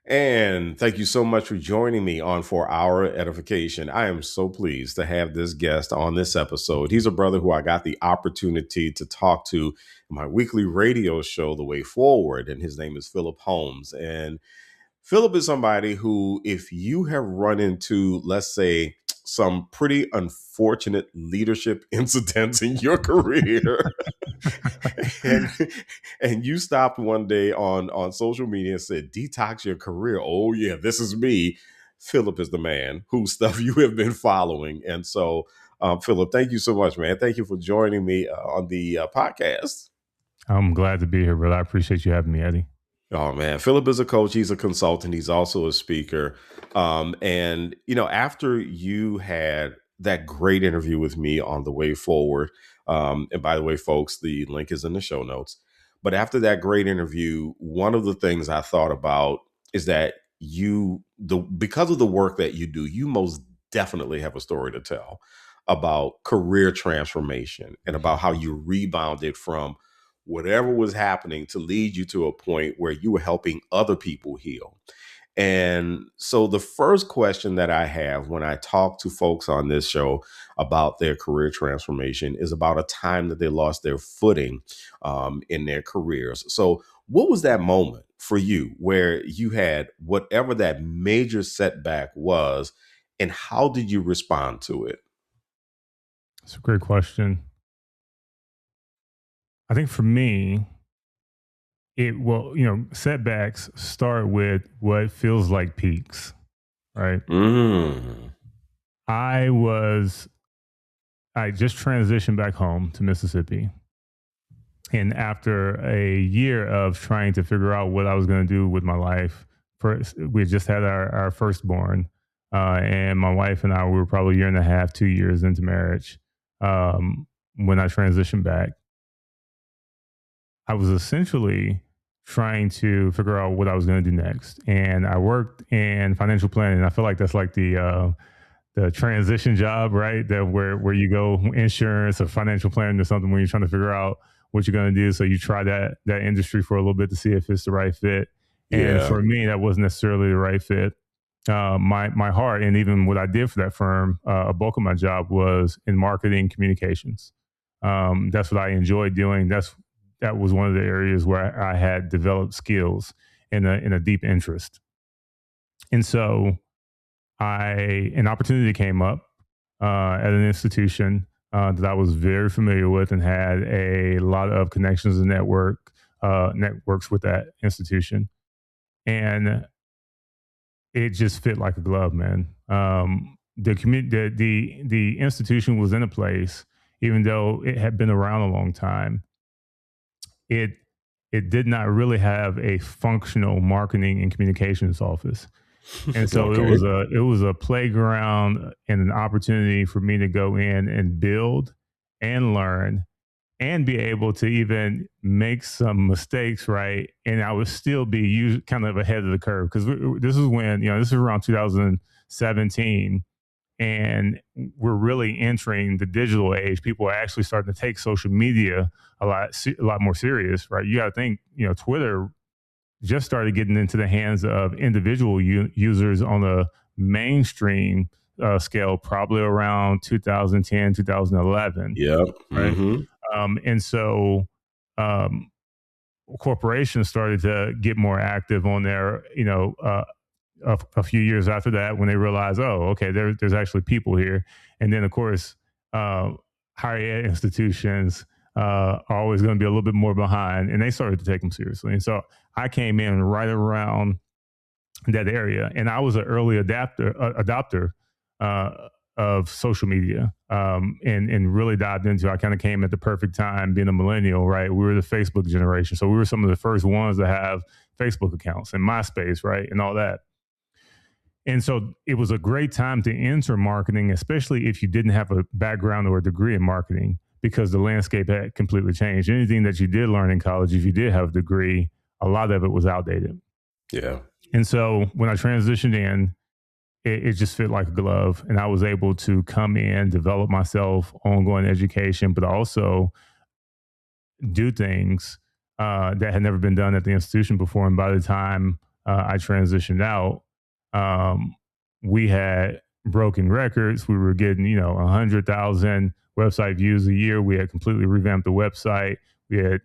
And thank you so much for joining me on For Our Edification. I am so pleased to have this guest on this episode. He's a brother who I got the opportunity to talk to in my weekly radio show, The Way Forward, and his name is Phillip Holmes. And Phillip is somebody who, if you have run into, let's say, some pretty unfortunate leadership incidents in your career, and and you stopped one day on social media and said, "Detox your career." Oh yeah, this is me. Phillip is the man whose stuff you have been following, and so Phillip, thank you so much, man. Thank you for joining me on the podcast. I'm glad to be here, brother. I appreciate you having me, Eddie. Oh man, Phillip is a coach. He's a consultant. He's also a speaker. And after you had that great interview with me on the way forward, and by the way, folks, the link is in the show notes. But after that great interview, one of the things I thought about is that because of the work that you do, you most definitely have a story to tell about career transformation and about how you rebounded from whatever was happening to lead you to a point where you were helping other people heal. And so the first question that I have when I talk to folks on this show about their career transformation is about a time that they lost their footing in their careers. So what was that moment for you where you had whatever that major setback was, and how did you respond to it? It's a great question. I think for me, setbacks start with what feels like peaks, right? Mm. I just transitioned back home to Mississippi. And after a year of trying to figure out what I was going to do with my life, first, we had just had our firstborn, and my wife and I, we were probably a year and a half, 2 years into marriage when I transitioned back. I was essentially trying to figure out what I was going to do next. And I worked in financial planning. I feel like that's like the transition job, right? That where you go insurance or financial planning or something when you're trying to figure out what you're going to do. So you try that industry for a little bit to see if it's the right fit. And Yeah. for me, that wasn't necessarily the right fit. My heart and even what I did for that firm, a bulk of my job was in marketing communications. That's what I enjoyed doing. That was one of the areas where I had developed skills in a deep interest. And so an opportunity came up at an institution that I was very familiar with and had a lot of connections and networks with that institution. And it just fit like a glove, man. The institution was in a place, even though it had been around a long time, it did not really have a functional marketing and communications office. And so Okay. it was a playground and an opportunity for me to go in and build and learn and be able to even make some mistakes, right? And I would still be kind of ahead of the curve because this is when, this is around 2017, and we're really entering the digital age. People are actually starting to take social media a lot more serious, right? You got to think, Twitter just started getting into the hands of individual users on a mainstream scale, probably around 2010, 2011. Yep. Right. Mm-hmm. And so corporations started to get more active on there, a few years after that when they realized, oh, okay, there's actually people here. And then, of course, higher ed institutions are always going to be a little bit more behind, and they started to take them seriously. And so I came in right around that area, and I was an early adopter of social media, and really dived into. I kind of came at the perfect time, being a millennial, right? We were the Facebook generation, so we were some of the first ones to have Facebook accounts and MySpace, right, and all that. And so it was a great time to enter marketing, especially if you didn't have a background or a degree in marketing, because the landscape had completely changed. Anything that you did learn in college, if you did have a degree, a lot of it was outdated. Yeah. And so when I transitioned in, it just fit like a glove. And I was able to come in, develop myself, ongoing education, but also do things that had never been done at the institution before. And by the time I transitioned out, um, we had broken records. We were getting, 100,000 website views a year. We had completely revamped the website. We had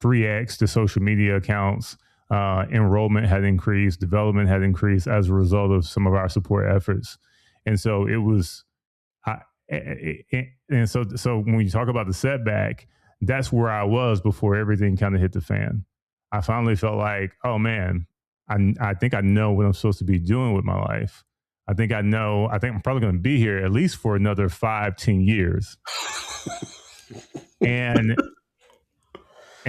3x the social media accounts. Enrollment had increased, development had increased as a result of some of our support efforts. And so it was, I, and so when you talk about the setback, that's where I was before everything kind of hit the fan. I finally felt like, oh man, I think I know what I'm supposed to be doing with my life. I think I'm probably going to be here at least for another 5-10 years. And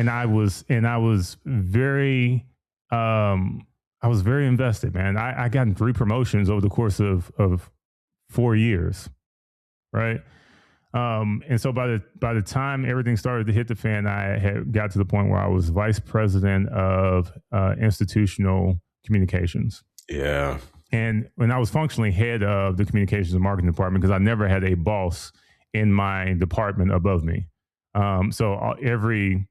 I was very I was very invested, man. I gotten 3 promotions over the course of 4 years, right? And so by the time everything started to hit the fan, I had got to the point where I was vice president of institutional communications. Yeah. And when I was functionally head of the communications and marketing department, because I never had a boss in my department above me. So every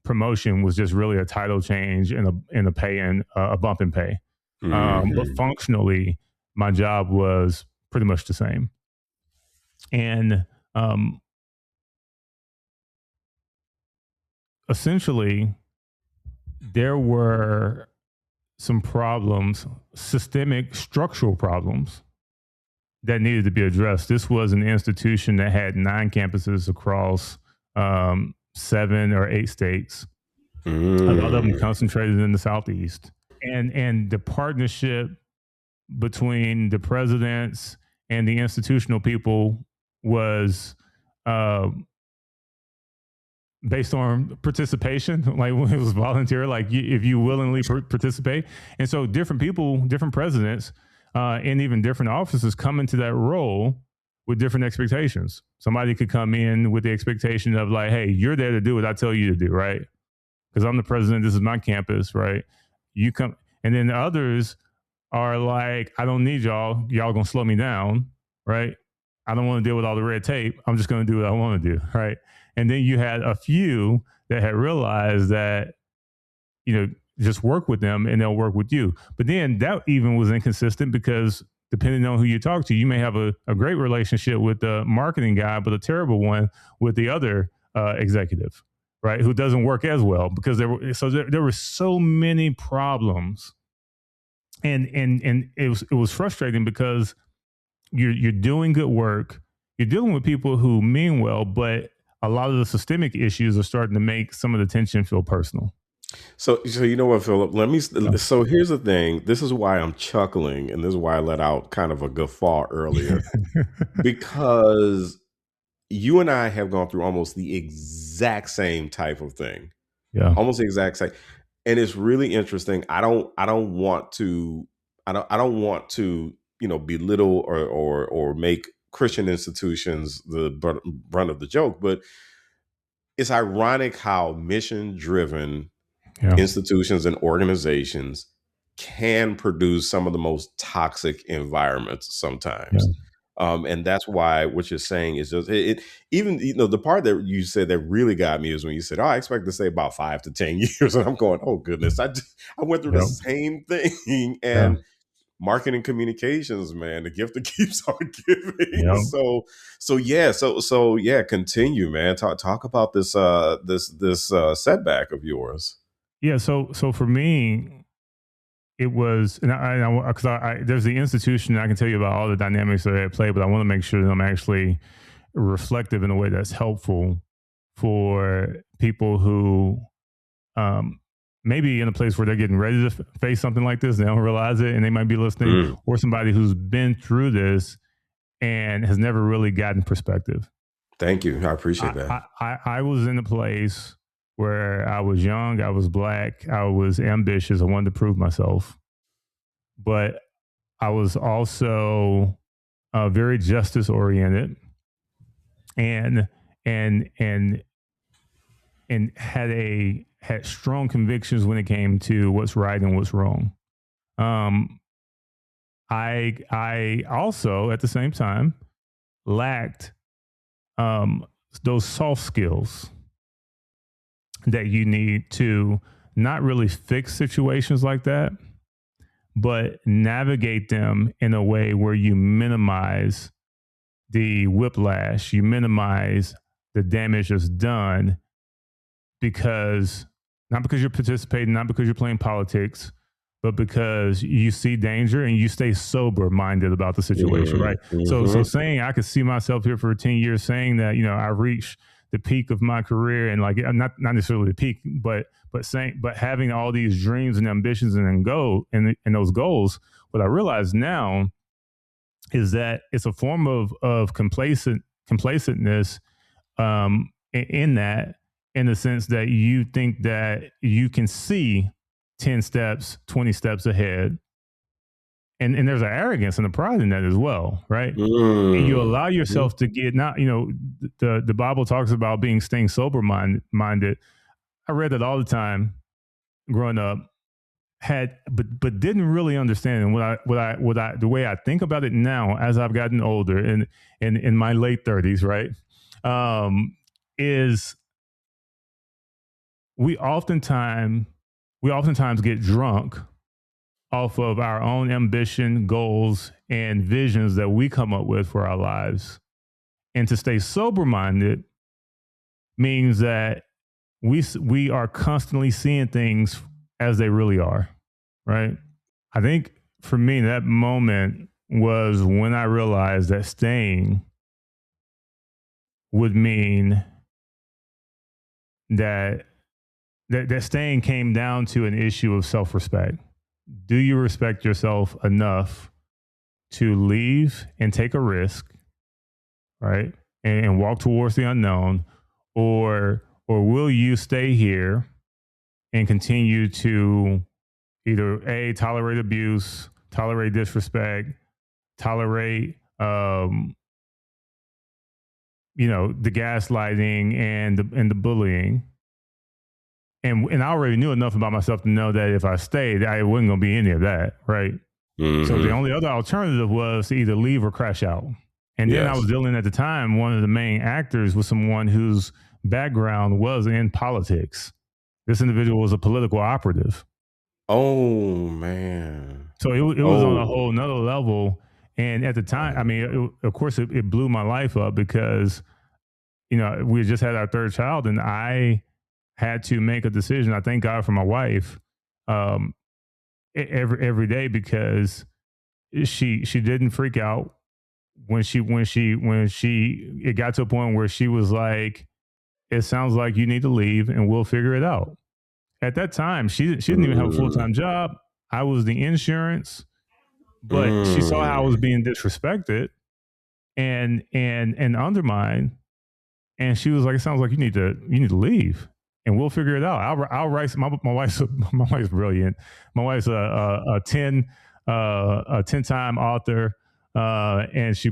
promotion was just really a title change and a pay and a bump in pay. But Hmm. functionally, my job was pretty much the same. And um, essentially, there were some problems, systemic structural problems that needed to be addressed. This was an institution that had 9 campuses across 7 or 8 states, a lot of them Mm. concentrated in the Southeast. And the partnership between the presidents and the institutional people was uh, based on participation, like when it was volunteer, like if you willingly participate. And so different people, different presidents, and even different officers come into that role with different expectations. Somebody could come in with the expectation of like, hey, you're there to do what I tell you to do, right? Because I'm the president, this is my campus, right? You come, and then others are like, I don't need y'all. Y'all gonna slow me down, right? I don't want to deal with all the red tape. I'm just gonna do what I want to do, right? And then you had a few that had realized that, just work with them and they'll work with you. But then that even was inconsistent because depending on who you talk to, you may have a great relationship with the marketing guy, but a terrible one with the other executive, right? Who doesn't work as well because there were so many problems, and it was frustrating because you're doing good work, you're dealing with people who mean well, but a lot of the systemic issues are starting to make some of the tension feel personal. So you know what, Philip? Yeah. So here's the thing. This is why I'm chuckling, and this is why I let out kind of a guffaw earlier, because you and I have gone through almost the exact same type of thing, Yeah. almost the exact same. And it's really interesting. I don't want to. I don't want to. Belittle or make Christian institutions the brunt of the joke, but it's ironic how mission driven Yeah. institutions and organizations can produce some of the most toxic environments Yeah. sometimes. And that's why what you're saying is just even the part that you said that really got me is when you said, "Oh, I expect to stay about 5 to 10 years," and I'm going, "Oh goodness, I went through the Yeah. same thing." Yeah. And marketing communications, man, the gift that keeps on giving. Yeah. So yeah, continue, man. Talk about this setback of yours. Yeah. So for me, it was, and because there's the institution, and I can tell you about all the dynamics that are at play, but I want to make sure that I'm actually reflective in a way that's helpful for people who um, maybe in a place where they're getting ready to face something like this, they don't realize it, and they might be listening, Mm, or somebody who's been through this and has never really gotten perspective. thank you. I appreciate I, that. I was in a place where I was young, I was black, I was ambitious, I wanted to prove myself, but I was also very justice oriented, and and and and had strong convictions when it came to what's right and what's wrong. Um, I also at the same time lacked um, those soft skills that you need to not really fix situations like that, but navigate them in a way where you minimize the whiplash, you minimize the damage that's done, because not because you're participating, not because you're playing politics, but because you see danger and you stay sober minded about the situation, right? So Mm-hmm. saying I could see myself here for 10 years, saying that, I reached the peak of my career, and like not necessarily the peak, but having all these dreams and ambitions and those goals, what I realize now is that it's a form of complacentness, in that, in the sense that you think that you can see 10 steps, 20 steps ahead. And there's an arrogance and a pride in that as well, right? And you allow Mm-hmm. yourself to get, not, the Bible talks about staying sober minded. I read that all the time growing up, but didn't really understand. And the way I think about it now, as I've gotten older, and in my late 30s, right? Is we oftentimes we oftentimes get drunk off of our own ambition, goals, and visions that we come up with for our lives. And to stay sober minded means that we are constantly seeing things as they really are, right? I think for me, that moment was when I realized that staying would mean that that staying came down to an issue of self-respect. Do you respect yourself enough to leave and take a risk, right? And walk towards the unknown, or will you stay here and continue to either tolerate abuse, tolerate disrespect, tolerate the gaslighting and the bullying. And I already knew enough about myself to know that if I stayed, I wasn't going to be any of that, right? So the Mm-hmm. only other alternative was to either leave or crash out. And then I was Yes. dealing at the time, one of the main actors was someone whose background was in politics. This individual was a political operative. Oh man. So it was on a Oh. whole nother level. And at the time, I mean, of course, it blew my life up because, we just had our third child, and I had to make a decision. I thank God for my wife, um, every day, because she didn't freak out when she it got to a point where she was like, "It sounds like you need to leave, and we'll figure it out." At that time, she didn't even have a full Mm, time job. I was the insurance, but she saw how I was mm. being disrespected and undermined, and she was like, "It sounds like you need to leave, and we'll figure it out. I'll write." My wife's my wife's brilliant. My wife's a 10-time author, and she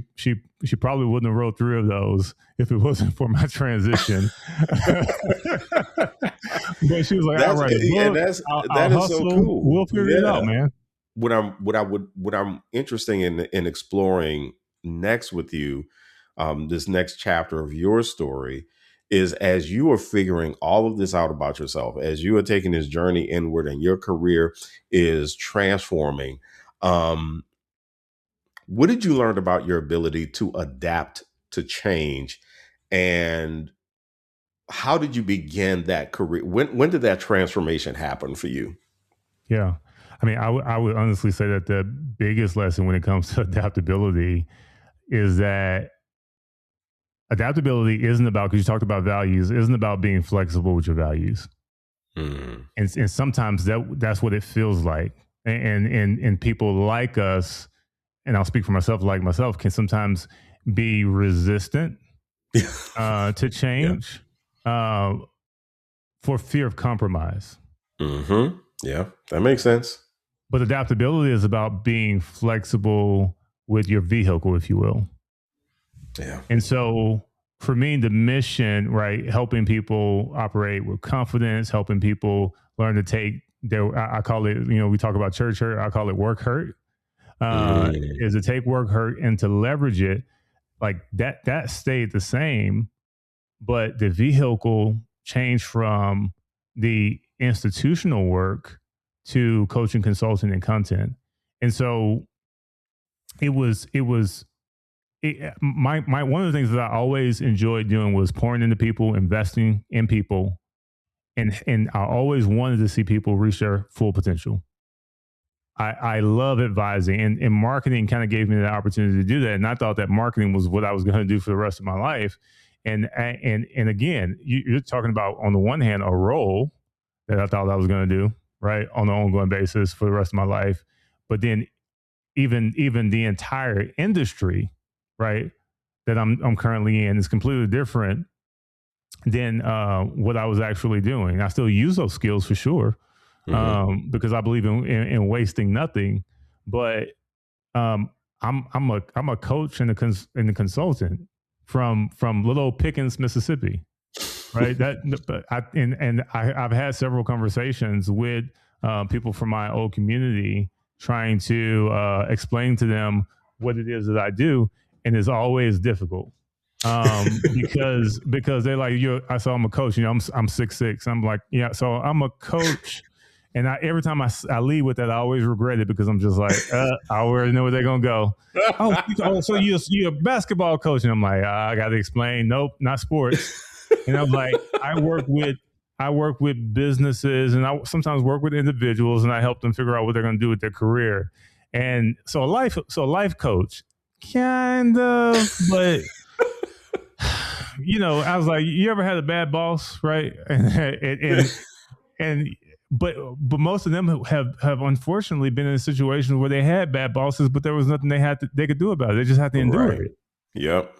probably wouldn't have wrote 3 of those if it wasn't for my transition. But she was like, "I'll That's write a and book. I'll that is so hustle. cool. We'll figure it out, Yeah. man." What I'm interested in exploring next with you, this next chapter of your story, is as you are figuring all of this out about yourself, as you are taking this journey inward and your career is transforming. Um, what did you learn about your ability to adapt to change, and how did you begin that career? When did that transformation happen for you? Yeah. I mean, I would honestly say that the biggest lesson when it comes to adaptability is that adaptability isn't about, because you talked about values, isn't about being flexible with your values. Mm, And sometimes that's what it feels like. And people like us, and I'll speak for myself, like myself, can sometimes be resistant to yeah. change, uh, for fear of compromise. Mm-hmm. Yeah, that makes sense. But adaptability is about being flexible with your vehicle, if you will. Yeah. And so for me, the mission, right, helping people operate with confidence, helping people learn to take their, I call it, we talk about church hurt, I call it work hurt, Mm, is to take work hurt and to leverage it. Like that stayed the same, but the vehicle changed from the institutional work to coaching, consulting, and content. And so my one of the things that I always enjoyed doing was pouring into people, investing in people, and I always wanted to see people reach their full potential. I love advising, and marketing kind of gave me the opportunity to do that. And I thought that marketing was what I was going to do for the rest of my life. And again, you're talking about, on the one hand, a role that I thought I was going to do, right, on an ongoing basis for the rest of my life. But then even the entire industry, right, that I'm currently in is completely different than what I was actually doing. I still use those skills for sure, because I believe in wasting nothing. But I'm a coach and a consultant from little old Pickens, Mississippi, right? I've had several conversations with people from my old community, trying to explain to them what it is that I do, and it's always difficult, because they're like, I saw I'm a coach. I'm 6'6". I'm like, yeah, so I'm a coach. And every time I leave with that, I always regret it, because I'm just like, I already know where they're gonna go. So you're a basketball coach, and I'm like, I got to explain. Nope, not sports. And I'm like, I work with businesses, and I sometimes work with individuals, and I help them figure out what they're going to do with their career. And so a life coach, kind of, but I was like, you ever had a bad boss, right? And but most of them have unfortunately been in a situation where they had bad bosses, but there was nothing they could do about it. They just had to endure it. Yep.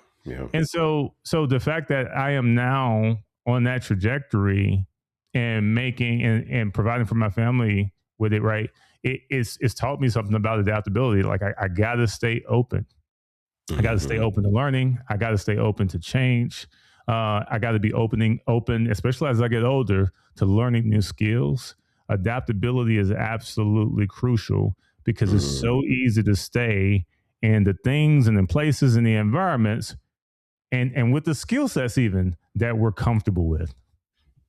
And so the fact that I am now on that trajectory and making and providing for my family with it, right, it's taught me something about adaptability. Like, I got to stay open. I got to stay open to learning. I got to stay open to change. I got to be open, especially as I get older, to learning new skills. Adaptability is absolutely crucial, because it's so easy to stay in the things and the places and the environments and with the skill sets even that we're comfortable with.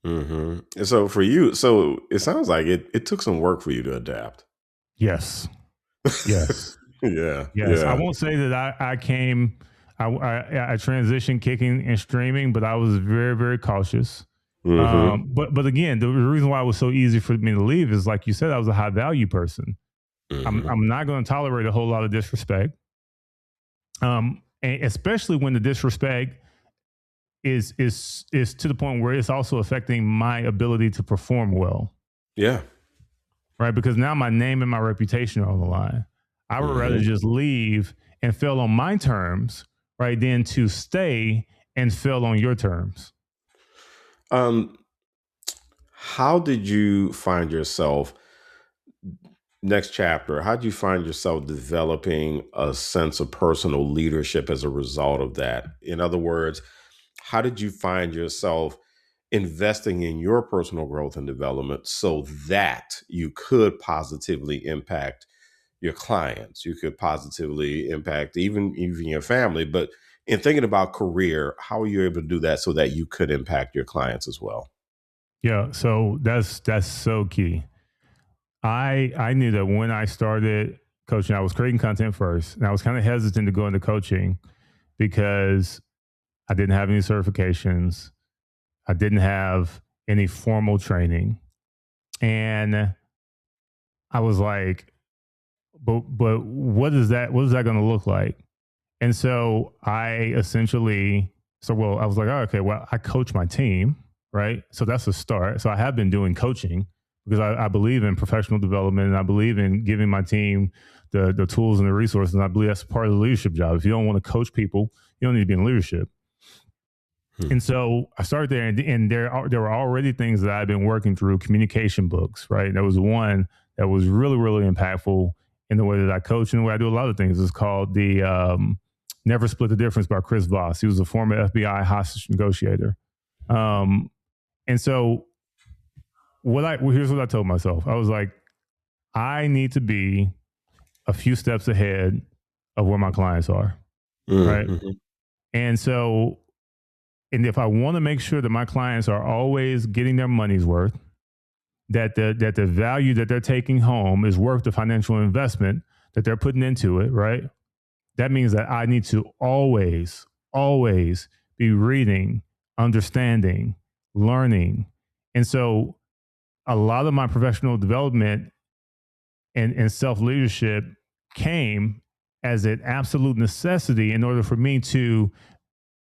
And so for you, so it sounds like it took some work for you to adapt. Yes. Yes. Yeah. Yes. I won't say that I transitioned kicking and streaming, but I was very, very cautious. But again, the reason why it was so easy for me to leave is, like you said, I was a high value person. I'm not going to tolerate a whole lot of disrespect. And especially when the disrespect is to the point where it's also affecting my ability to perform well. Yeah. Right. Because now my name and my reputation are on the line. I would rather just leave and fail on my terms, right, than to stay and fail on your terms. How did you find yourself, next chapter, how did you find yourself developing a sense of personal leadership as a result of that? In other words, how did you find yourself investing in your personal growth and development so that you could positively impact your clients, you could positively impact even your family? But in thinking about career, how are you able to do that so that you could impact your clients as well? Yeah, so that's so key. I knew that when I started coaching, I was creating content first, and I was kind of hesitant to go into coaching because I didn't have any certifications. I didn't have any formal training. And I was like, but what is that going to look like? And so I essentially, I was like, oh, okay, well, I coach my team, right? So that's a start. So I have been doing coaching because I believe in professional development, and I believe in giving my team the tools and the resources. And I believe that's part of the leadership job. If you don't want to coach people, you don't need to be in leadership. And so I started there, and there were already things that I've been working through, communication books, right? And there was one that was really, really impactful in the way that I coach and the way I do a lot of things. It's called the Never Split the Difference by Chris Voss. He was a former FBI hostage negotiator. And so here's what I told myself. I was like, I need to be a few steps ahead of where my clients are, right? And so, and if I want to make sure that my clients are always getting their money's worth, that the value that they're taking home is worth the financial investment that they're putting into it, right? That means that I need to always be reading, understanding, learning. And so a lot of my professional development and self leadership came as an absolute necessity in order for me to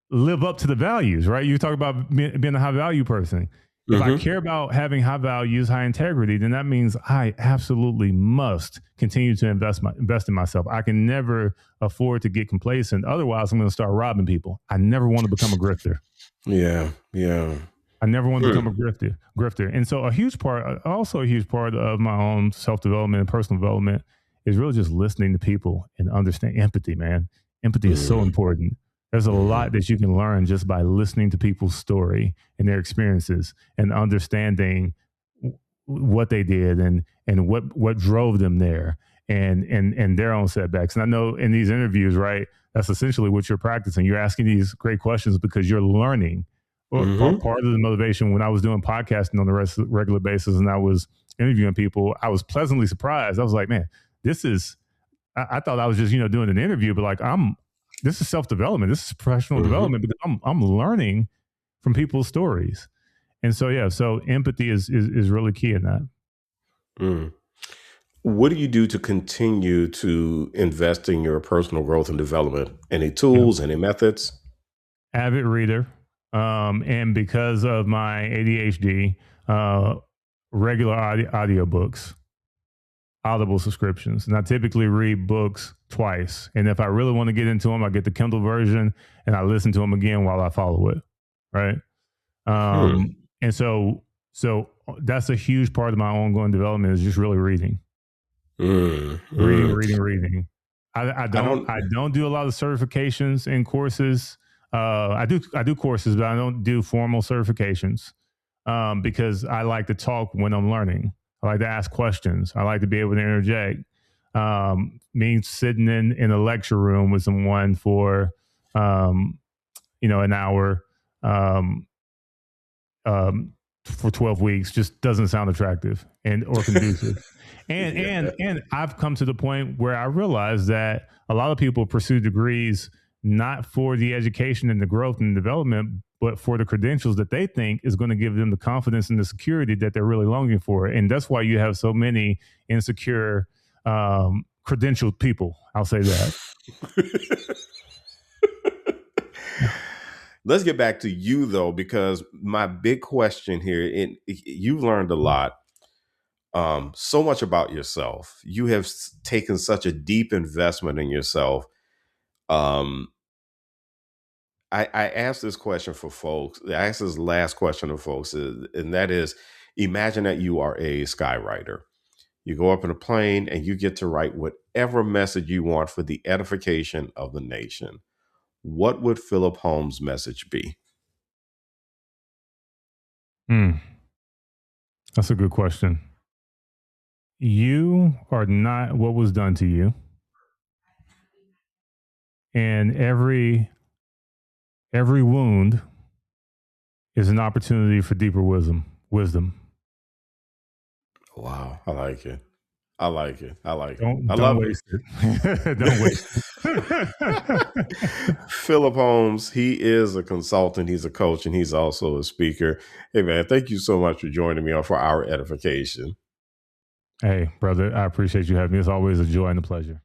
live up to the values, right? You talk about being a high value person. If I Mm-hmm. care about having high values, high integrity, then that means I absolutely must continue to invest in myself. I can never afford to get complacent. Otherwise, I'm going to start robbing people. I never want to become a grifter. Yeah. Yeah. I never want to become a Hmm. grifter. And so also a huge part of my own self-development and personal development is really just listening to people and understand empathy, man. Empathy is so Mm-hmm. important. There's a lot that you can learn just by listening to people's story and their experiences and understanding what they did and what drove them there and their own setbacks. And I know in these interviews, right, that's essentially what you're practicing. You're asking these great questions because you're learning. Well, Mm-hmm. part of the motivation when I was doing podcasting on the regular basis and I was interviewing people, I was pleasantly surprised. I was like, man, this is. I thought I was just doing an interview, but like this is self development. This is professional Mm-hmm. development because I'm learning from people's stories, and so yeah, so empathy is really key in that. Mm. What do you do to continue to invest in your personal growth and development? Any Yeah, tools, any methods? avid reader, and because of my ADHD, uh, regular audiobooks. Audible subscriptions. And I typically read books twice. And if I really want to get into them, I get the Kindle version and I listen to them again while I follow it. Right. Hmm. And so that's a huge part of my ongoing development is just really reading, Mm, reading, mm. reading, reading. I I don't don't. I don't do a lot of certifications and courses. I do courses, but I don't do formal certifications because I like to talk when I'm learning. I like to ask questions. I like to be able to interject. Me sitting in a lecture room with someone for um, an hour um, um, for 12 weeks just doesn't sound attractive and or conducive. And Yeah. and and I've come to the point where I realize that a lot of people pursue degrees not for the education and the growth and development, but for the credentials that they think is going to give them the confidence and the security that they're really longing for. And that's why you have so many insecure, credentialed people. I'll say that. Let's get back to you though, because my big question here, and you've learned a lot, so much about yourself. You have taken such a deep investment in yourself. Um, I asked this question for folks. I asked this last question to folks, and that is: imagine that you are a skywriter. You go up in a plane and you get to write whatever message you want for the edification of the nation. What would Philip Holmes' message be? Hmm, that's a good question. You are not what was done to you, and every wound is an opportunity for deeper wisdom. Wow, I like it. I like it. I like it. Don't I don't love it. waste it. Don't waste it. Philip Holmes, he is a consultant, he's a coach, and he's also a speaker. Hey, man, thank you so much for joining me on for our edification. Hey, brother, I appreciate you having me. It's always a joy and a pleasure.